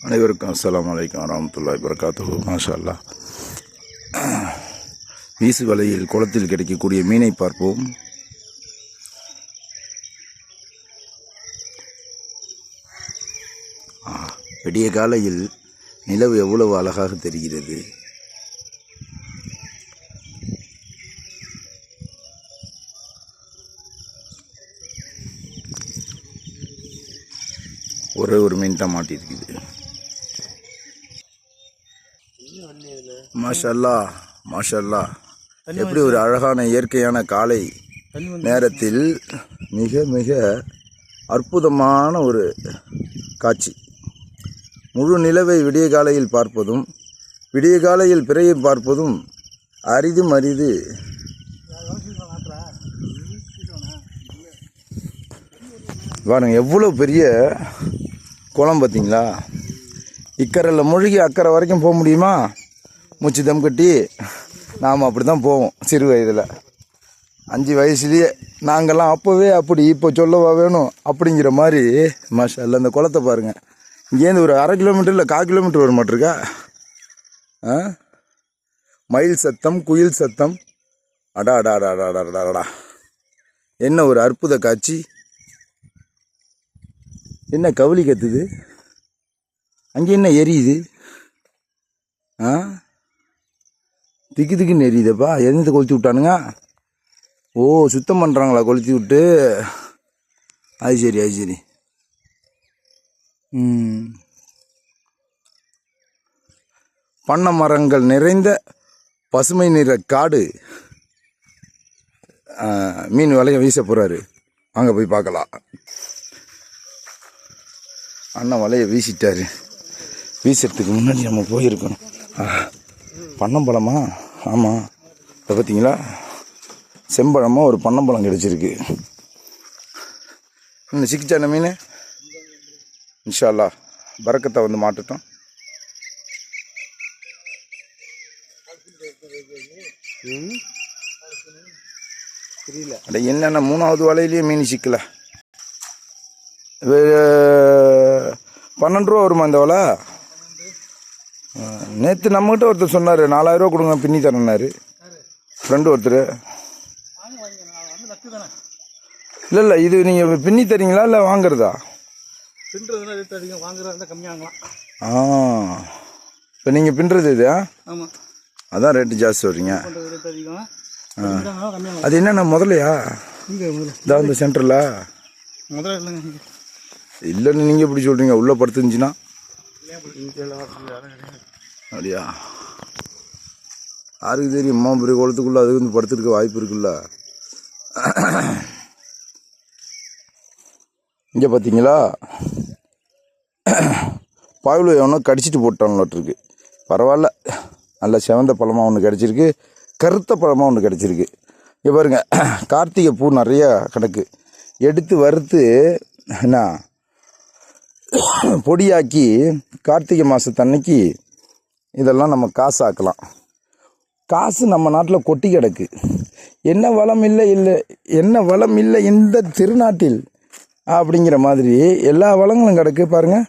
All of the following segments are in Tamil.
அனைவருக்கும் அஸ்ஸலாமு அலைக்கும் வரஹ்மத்துல்லாஹி வபரகாத்துஹு. மாஷா அல்லாஹ். வீசு வலையில் குளத்தில் கிடைக்கக்கூடிய மீனை பார்ப்போம். விடிய காலையில் நிலவு எவ்வளவு அழகாக தெரிகிறது. ஒரே ஒரு மீன் தான் மாட்டிருக்குது. மாஷா அல்லாஹ், மாஷா அல்லாஹ். எப்படி ஒரு அழகான இயற்கையான காலை நேரத்தில் மிக மிக அற்புதமான ஒரு காட்சி. முழு நிலவை விடிய காலையில் பார்ப்பதும் விடிய காலையில் பிறையை பார்ப்பதும் அரிதும் அரிது. பாருங்க எவ்வளோ பெரிய குளம் பார்த்தீங்களா. இக்கரையில் மூழ்கி அக்கறை வரைக்கும் போக முடியுமா? மூச்சு தம் கட்டி நாம் அப்படி தான் போவோம். சிறு வயதில் 5 வயசுலேயே நாங்கள்லாம் அப்போவே அப்படி இப்போ சொல்லவா வேணும் அப்படிங்கிற மாதிரி. மாஷா அல்லாஹ். அந்த குளத்தை பாருங்கள். இங்கேருந்து ஒரு 1/2 கிலோமீட்டர் இல்லை 1/4 கிலோமீட்டர் வர மாட்டிருக்கா. மயில் சத்தம், குயில் சத்தம், அடா அடா அடா அடா அடா அடா. என்ன ஒரு அற்புத காட்சி. என்ன கவுளி கத்துது, அங்கே என்ன எரியுது? திக்கு திக்குன்னு எரியுதப்பா. எந்த கொளுத்தி விட்டானுங்க? ஓ, சுத்தம் பண்ணுறாங்களா கொளுத்தி விட்டு? அது சரி, அது சரி. பண்ண மரங்கள் நிறைந்த பசுமை நிற காடு. மீன் வலைய வீச போகிறாரு. அங்கே போய் பார்க்கலாம். அண்ணன் வலையை வீசிட்டாரு. வீசுறதுக்கு முன்னாடி நம்ம போயிருக்கணும். பன்னம்பழமா? ஆமாம். இதை பார்த்தீங்களா, செம்பழமாக ஒரு பன்னம்பழம் கிடச்சிருக்கு. இன்னும் சிக்கிச்சான மீன் இன்ஷா அல்லாஹ் பரக்கத்தை வந்து மாட்டுட்டோம். அட என்னென்ன 3வது வலையிலேயே மீன் சிக்கல. 12 ரூபா வருமா இந்த வலை? நேற்று நம்மகிட்ட ஒருத்தர் சொன்னார் 4000 ரூபா கொடுங்க பின்னி தரேன்னாரு. ஃப்ரெண்டு ஒருத்தர். இல்லை இல்லை, இது நீங்கள் பின்னி தரீங்களா இல்லை வாங்குறதா? இப்போ நீங்கள் பின்னுறது இது? அதான் ரேட்டு ஜாஸ்தி வர்றீங்க. அது என்னென்ன முதலையா? இதான் இந்த சென்டரில் இல்லைன்னு நீங்கள் எப்படி சொல்கிறீங்க? உள்ளே படுத்துருந்துச்சுன்னா அப்படியா? யாருக்கு தெரியும்? அம்மா பெரிய குளத்துக்குள்ளே அதுக்கு வந்து படுத்துருக்க வாய்ப்பு இருக்குல்ல. இங்கே பார்த்தீங்களா, பாயுளை எவனோ கடிச்சிட்டு போட்டான்லாட்டிருக்கு. பரவாயில்ல, நல்ல செவந்த பழமாக ஒன்று கிடச்சிருக்கு, கருத்த பழமாக ஒன்று கிடச்சிருக்கு. இங்கே பாருங்கள், கார்த்திகை பூ நிறையா கிடக்கு. எடுத்து வறுத்து என்ன பொடியாக்கி கார்த்திகை மாதத்தன்னைக்கு இதெல்லாம் நம்ம காசு ஆக்கலாம். காசு நம்ம நாட்டில் கொட்டி கிடக்கு. என்ன வளம் இல்லை என்ன வளம் இல்லை இந்த திருநாட்டில் அப்படிங்கிற மாதிரி எல்லா வளங்களும் கிடக்கு. பாருங்கள்,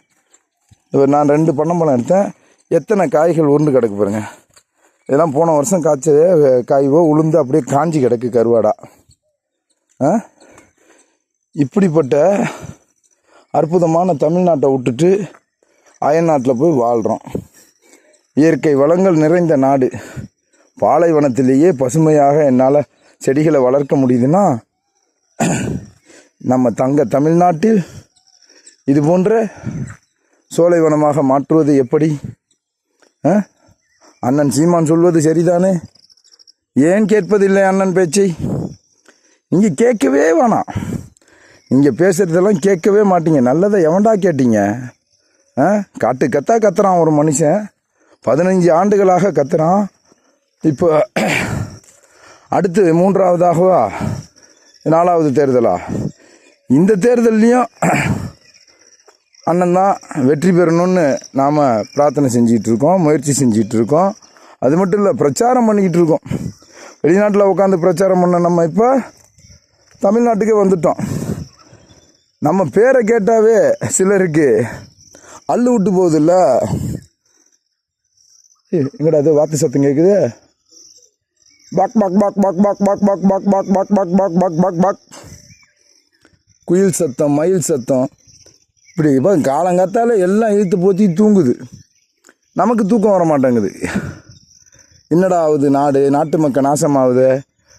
நான் 2 பன்னம்பழம் எடுத்தேன். எத்தனை காய்கள் உருண்டு கிடக்கு பாருங்கள். இதெல்லாம் போன வருஷம் காய்ச்ச காய்வோ உளுந்து அப்படியே காஞ்சி கிடக்கு கருவாடா. இப்படிப்பட்ட அற்புதமான தமிழ்நாட்டை விட்டுட்டு அயல்நாட்டில் போய் வாழ்கிறோம். இயற்கை வளங்கள் நிறைந்த நாடு. பாலைவனத்திலேயே பசுமையாக என்னால் செடிகளை வளர்க்க முடியுதுன்னா, நம்ம தமிழ்நாட்டில் இது போன்ற சோலைவனமாக மாற்றுவது எப்படி? அண்ணன் சீமான் சொல்வது சரிதானே? ஏன் கேட்பதில்லை அண்ணன் பேச்சை? இங்கே கேட்கவே வேணாம். இங்கே பேசுகிறதெல்லாம் கேட்கவே மாட்டீங்க. நல்லதை எவன்டா கேட்டீங்க? காட்டு கத்துறான் ஒரு மனுஷன். 15 ஆண்டுகளாக கத்துறான். இப்போ அடுத்து 3வதாகவா 4வது தேர்தலா? இந்த தேர்தல்லையும் அண்ணன் தான் வெற்றி பெறணும்னு நாம் பிரார்த்தனை செஞ்சிகிட்ருக்கோம், முயற்சி செஞ்சிகிட்ருக்கோம். அது மட்டும் இல்லை, பிரச்சாரம் பண்ணிக்கிட்டு இருக்கோம். வெளிநாட்டில் உட்காந்து பிரச்சாரம் பண்ண நம்ம இப்போ தமிழ்நாட்டுக்கே வந்துட்டோம். நம்ம பேரை கேட்டாவே சிலருக்கு அள்ளு விட்டு போகுதுல்ல. எங்கடா அது வாத்து சத்தம் கேட்குது. பாக் பாக் பாக் பாக் பாக் பாக் பாக் பாக் பாக் பாக் பாக் பாக் பாக் பாக் பாக். குயில் சத்தம், மயில் சத்தம். இப்படி இப்போ காலங்காத்தால எல்லாம் இழுத்து போத்தி தூங்குது. நமக்கு தூக்கம் வர மாட்டேங்குது. என்னடா ஆகுது, நாட்டு மக்கள் நாசமாகுது.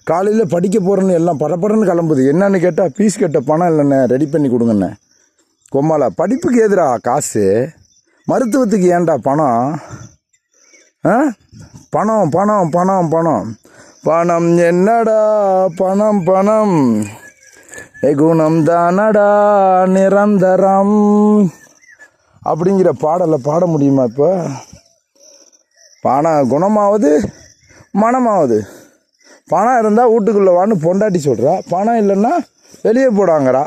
காலையில் படிக்க போகிறேன்னு எல்லாம் படப்படன்னு கிளம்புது. என்னன்னு கேட்டால் ஃபீஸ் கட்ட பணம் இல்லைண்ணே, ரெடி பண்ணி கொடுங்கண்ணே. கொம்மாலா, படிப்புக்கு எதுடா காசு, மருத்துவத்துக்கு ஏன்டா பணம்? பணம் பணம் பணம் பணம் பணம் என்னடா பணம் பணம் குணம் தானடா நிரந்தரம் அப்படிங்கிற பாடலை பாட முடியுமா? இப்போ பணம் குணமாவது மனமாவது. பணம் இருந்தால் வீட்டுக்குள்ளே வான்னு பொண்டாட்டி சொல்கிறா, பணம் இல்லைன்னா வெளியே போடாங்கடா.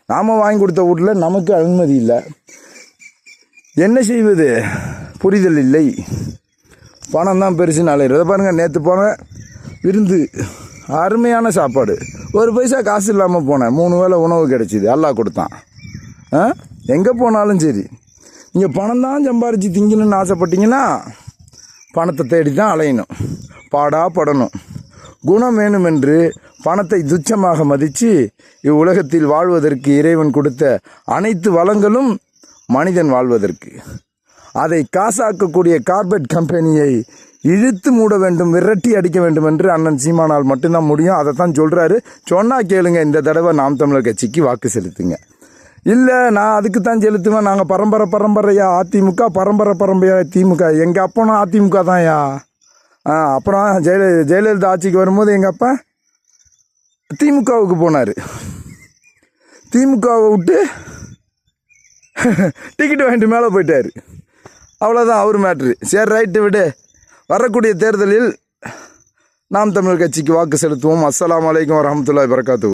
நாம் வாங்கி கொடுத்த வீட்டில் நமக்கு அனுமதி இல்லை. என்ன செய்வது? புரிதல் இல்லை. பணம் தான் பெருசுன்னு அலையிறது. பாருங்கள், நேற்று போனேன் விருந்து, அருமையான சாப்பாடு. ஒரு பைசா காசு இல்லாமல் போனேன். 3 வேளை உணவு கிடச்சிது, அல்லாஹ் கொடுத்தான். எங்கே போனாலும் சரி, நீங்கள் பணம் தான் சம்பாரித்து திங்கணும்னு ஆசைப்பட்டீங்கன்னா பணத்தை தேடி தான் அலையணும், பாடாப்படணும். குணம் வேணுமென்று பணத்தை துச்சமாக மதித்து இவ்வுலகத்தில் வாழ்வதற்கு இறைவன் கொடுத்த அனைத்து வளங்களும் மனிதன் வாழ்வதற்கு, அதை காசாக்கக்கூடிய கார்பரேட் கம்பெனியை இழுத்து மூட வேண்டும், விரட்டி அடிக்க வேண்டும் என்று அண்ணன் சீமானால் மட்டும்தான் முடியும். அதை தான் சொல்கிறாரு. சொன்னால் கேளுங்க, இந்த தடவை நாம் தமிழர் கட்சிக்கு வாக்கு செலுத்துங்க. இல்லை, நான் அதுக்கு தான் செலுத்துவேன், நாங்கள் பரம்பரையா அதிமுக, பரம்பரையா திமுக. எங்கள் அப்பனும் அதிமுக தான்யா. அப்புறம் ஜெயலலிதா ஆட்சிக்கு வரும்போது எங்கள் அப்பா திமுகவுக்கு போனார். திமுகவை விட்டு டிக்கெட் வாங்கிட்டு மேலே போயிட்டார். அவ்வளோதான் அவர் மேட்ரு. சரி, ரைட்டு விடு. வரக்கூடிய தேர்தலில் நாம் தமிழர் கட்சிக்கு வாக்கு செலுத்துவோம். அஸ்ஸலாமு அலைக்கும் வரஹ்மத்துல்லாஹி வபரகாத்துஹு.